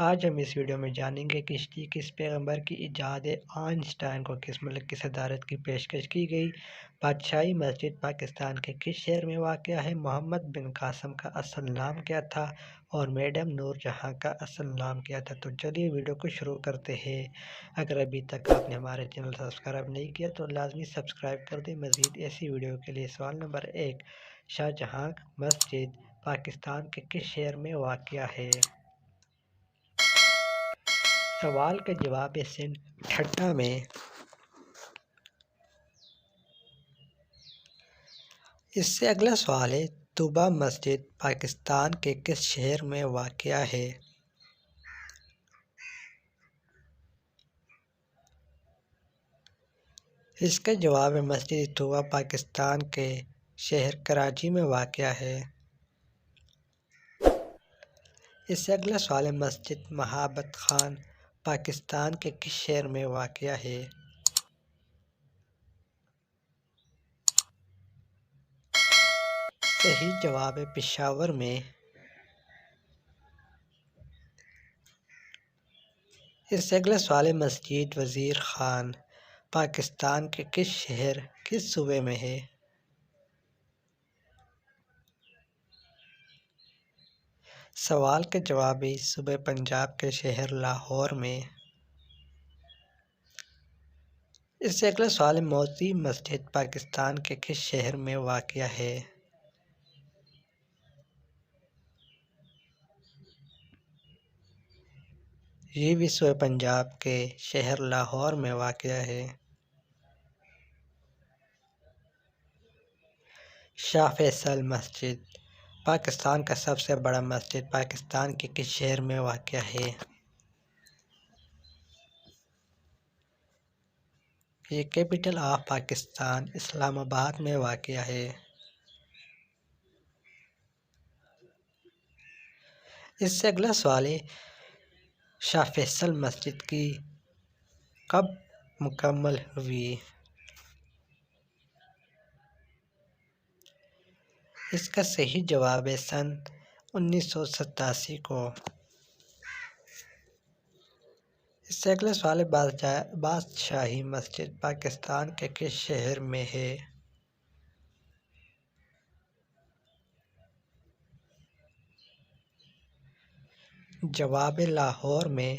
آج ہم اس ویڈیو میں جانیں گے کہ کس پیغمبر کی ایجاد آئنسٹائن کو کس ملک کی صدارت کی پیشکش کی گئی، بادشاہی مسجد پاکستان کے کس شہر میں واقع ہے، محمد بن قاسم کا اصل نام کیا تھا اور میڈم نور جہاں کا اصل نام کیا تھا۔ تو چلیے ویڈیو کو شروع کرتے ہیں۔ اگر ابھی تک آپ نے ہمارے چینل سبسکرائب نہیں کیا تو لازمی سبسکرائب کر دیں۔ مزید ایسی ویڈیو کے لیے سوال نمبر 1، شاہجہاں مسجد پاکستان کے کس شہر میں واقع ہے؟ سوال کا جواب ہے سندھ ٹھٹہ میں۔ اس سے اگلا سوال ہے طوبہ مسجد پاکستان کے کس شہر میں واقع ہے؟ اس کا جواب ہے مسجد طوبہ پاکستان کے شہر کراچی میں واقع ہے۔ اس سے اگلا سوال ہے مسجد مہابت خان پاکستان کے کس شہر میں واقع ہے؟ صحیح جواب ہے پشاور میں۔ اس سے اگلا سوال ہے مسجد وزیر خان پاکستان کے کس شہر کس صوبے میں ہے؟ سوال کا جواب ہے صوبہ پنجاب کے شہر لاہور میں۔ اس سے اگلا سوال ہے موتی مسجد پاکستان کے کس شہر میں واقع ہے؟ یہ بھی صوبہ پنجاب کے شہر لاہور میں واقع ہے۔ شاہ فیصل مسجد پاکستان کا سب سے بڑا مسجد پاکستان کے کس شہر میں واقع ہے؟ یہ کیپٹل آف پاکستان اسلام آباد میں واقع ہے۔ اس سے اگلا سوال ہے شاہ فیصل مسجد کی کب مکمل ہوئی؟ اس کا صحیح جواب ہے سن 1987 کو۔ اس سے اگلا سوال ہے بادشاہی مسجد پاکستان کے کس شہر میں ہے؟ جواب لاہور میں۔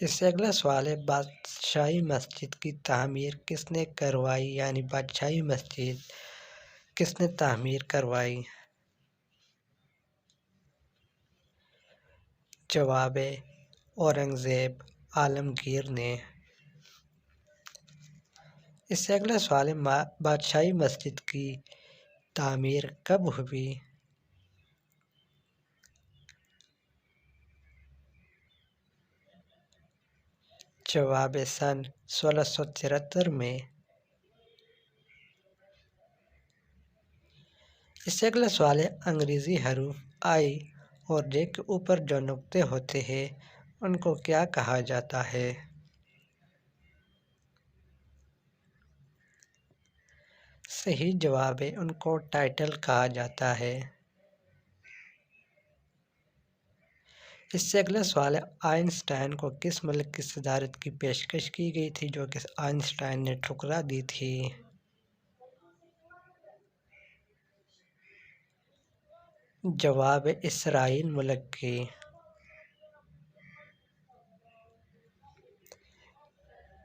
اس سے اگلا سوال ہے بادشاہی مسجد کی تعمیر کس نے کروائی، یعنی بادشاہی مسجد کس نے تعمیر کروائی؟ جواب اورنگزیب عالمگیر نے۔ اس سے اگلا سوال ہے بادشاہی مسجد کی تعمیر کب ہوئی؟ جواب سن 1673 میں۔ اس سے اگلا سوال ہے انگریزی حروف آئی اور جے کے اوپر جو نقطے ہوتے ہیں ان کو کیا کہا جاتا ہے؟ صحیح جواب ہے ان کو ٹائٹل کہا جاتا ہے۔ اس سے اگلا سوال ہے آئنسٹائن کو کس ملک کی صدارت کی پیشکش کی گئی تھی جو کہ آئنسٹائن نے ٹھکرا دی تھی؟ جواب اسرائیل ملک کی۔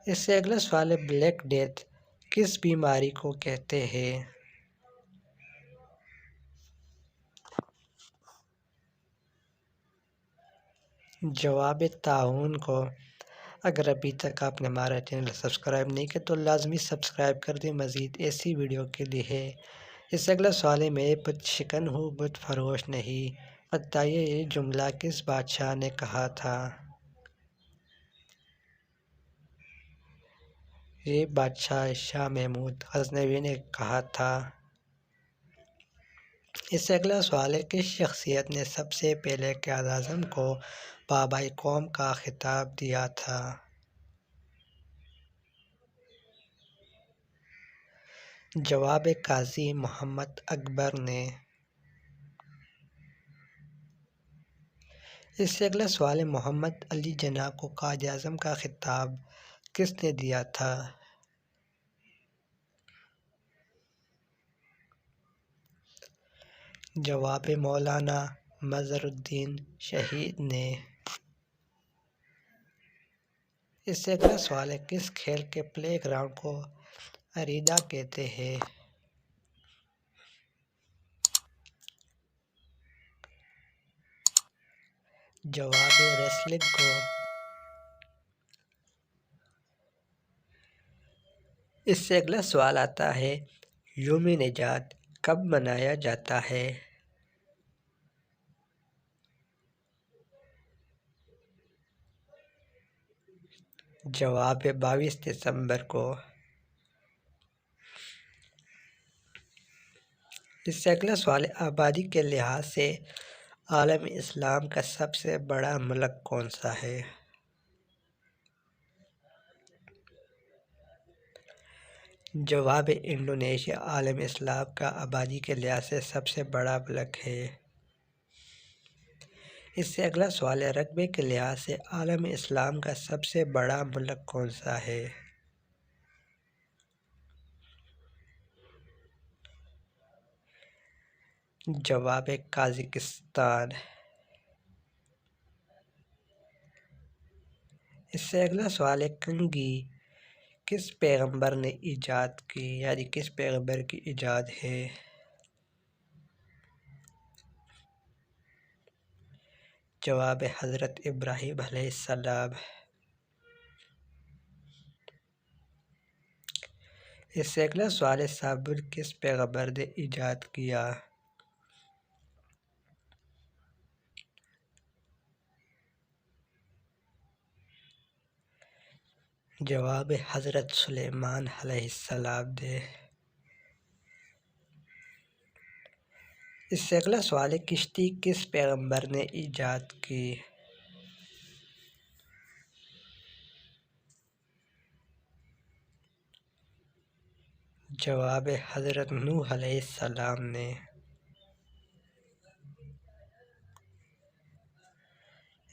اس سے اگلا سوال ہے بلیک ڈیتھ کس بیماری کو کہتے ہیں؟ جواب طاعون کو۔ اگر ابھی تک آپ نے ہمارا چینل سبسکرائب نہیں کیا تو لازمی سبسکرائب کر دیں مزید ایسی ویڈیو کے لیے۔ اس سے اگلا سوال ہے میں بت شکن ہوں بت فروش نہیں، بتائیے یہ جملہ کس بادشاہ نے کہا تھا؟ یہ بادشاہ شاہ محمود غزنوی نے کہا تھا۔ اس سے اگلا سوال ہے کس شخصیت نے سب سے پہلے قائد-اعظم کو بابائے قوم کا خطاب دیا تھا؟ جواب قاضی محمد اکبر نے۔ اس سے اگلا سوال ہے، محمد علی جناح کو قائد اعظم کا خطاب کس نے دیا تھا؟ جواب مولانا مظہر الدین شہید نے۔ اس سے اگلا سوال ہے، کس کھیل کے پلے گراؤنڈ کو ارینا کہتے ہیں؟ جواب ریسلنگ کو۔ اس سے اگلا سوال آتا ہے، یوم نجات کب منایا جاتا ہے؟ جواب 22 دسمبر کو۔ اس سے اگلا سوال ہے، آبادی کے لحاظ سے عالم اسلام کا سب سے بڑا ملک کون سا ہے؟ جواب انڈونیشیا عالم اسلام کا آبادی کے لحاظ سے سب سے بڑا ملک ہے۔ اس سے اگلا سوال ہے، رقبے کے لحاظ سے عالم اسلام کا سب سے بڑا ملک کون سا ہے؟ جواب قازقستان۔ اس سے اگلا سوال ہے، کنگھی کس پیغمبر نے ایجاد کی، یعنی کس پیغمبر کی ایجاد ہے؟ جواب حضرت ابراہیم علیہ السلام۔ اس سے اگلا سوال ہے، صابن کس پیغمبر نے ایجاد کیا؟ جواب حضرت سلیمان علیہ السلام نے۔ اس سے اگلا سوال ہے، کشتی کس پیغمبر نے ایجاد کی؟ جواب حضرت نوح علیہ السلام نے۔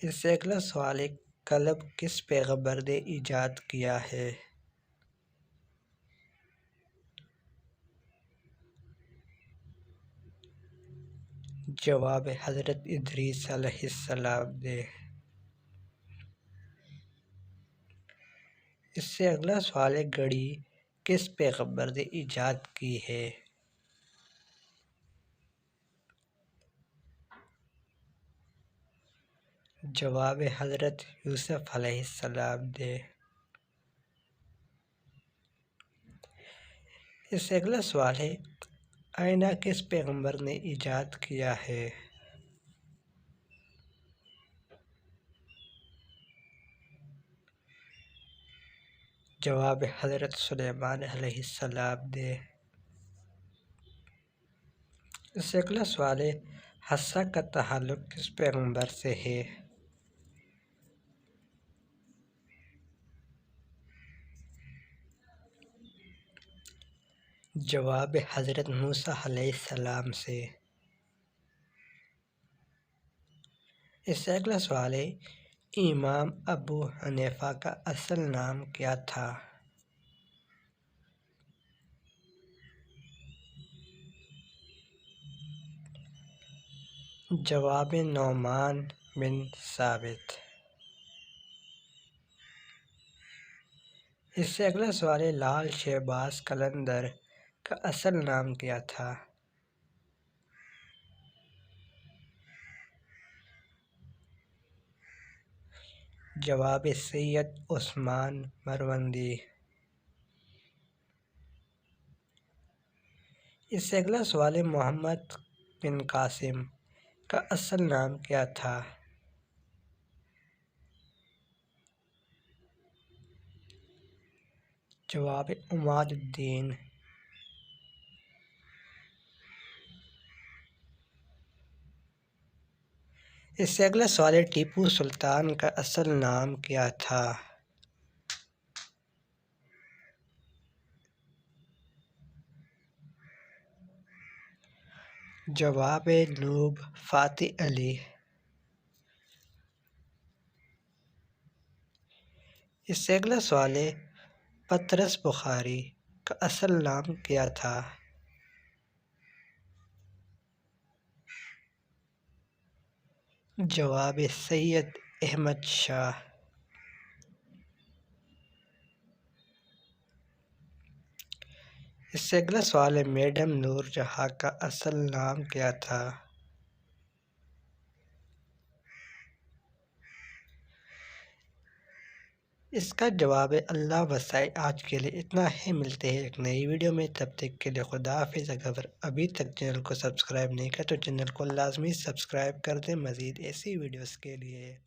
اس سے اگلا سوال ہے، قلم کس پیغمبر نے ایجاد کیا ہے؟ جواب حضرت ادریس علیہ السلام نے۔ اس سے اگلا سوال ہے، گھڑی کس پیغمبر نے ایجاد کی ہے؟ جواب حضرت یوسف علیہ السلام نے۔ اس سے اگلا سوال ہے، آئینہ کس پیغمبر نے ایجاد کیا ہے؟ جواب حضرت سلیمان علیہ السلام نے۔ اس سے اگلا سوال ہے، حصہ کا تعلق کس پیغمبر سے ہے؟ جواب حضرت موسیٰ علیہ السلام سے۔ اس سے اگلا سوال ہے، امام ابو حنیفہ کا اصل نام کیا تھا؟ جواب نعمان بن ثابت۔ اس سے اگلا سوال ہے، لال شہباز قلندر کا اصل نام کیا تھا؟ جواب سید عثمان مروندی۔ اس سے اگلا سوال ہے، محمد بن قاسم کا اصل نام کیا تھا؟ جواب عماد الدین۔ اس سے اگلا سوال ہے، ٹیپو سلطان کا اصل نام کیا تھا؟ جواب نوب فاتح علی۔ اس سے اگلا سوال ہے پطرس بخاری کا اصل نام کیا تھا؟ جواب سید احمد شاہ۔ اس سے اگلا سوال ہے میڈم نور جہاں کا اصل نام کیا تھا؟ اس کا جواب ہے اللہ وسائے۔ آج کے لیے اتنا ہی، ملتے ہیں ایک نئی ویڈیو میں، تب تک کے لیے خدا حافظ۔ اگر ابھی تک چینل کو سبسکرائب نہیں کیا تو چینل کو لازمی سبسکرائب کر دیں مزید ایسی ویڈیوز کے لیے۔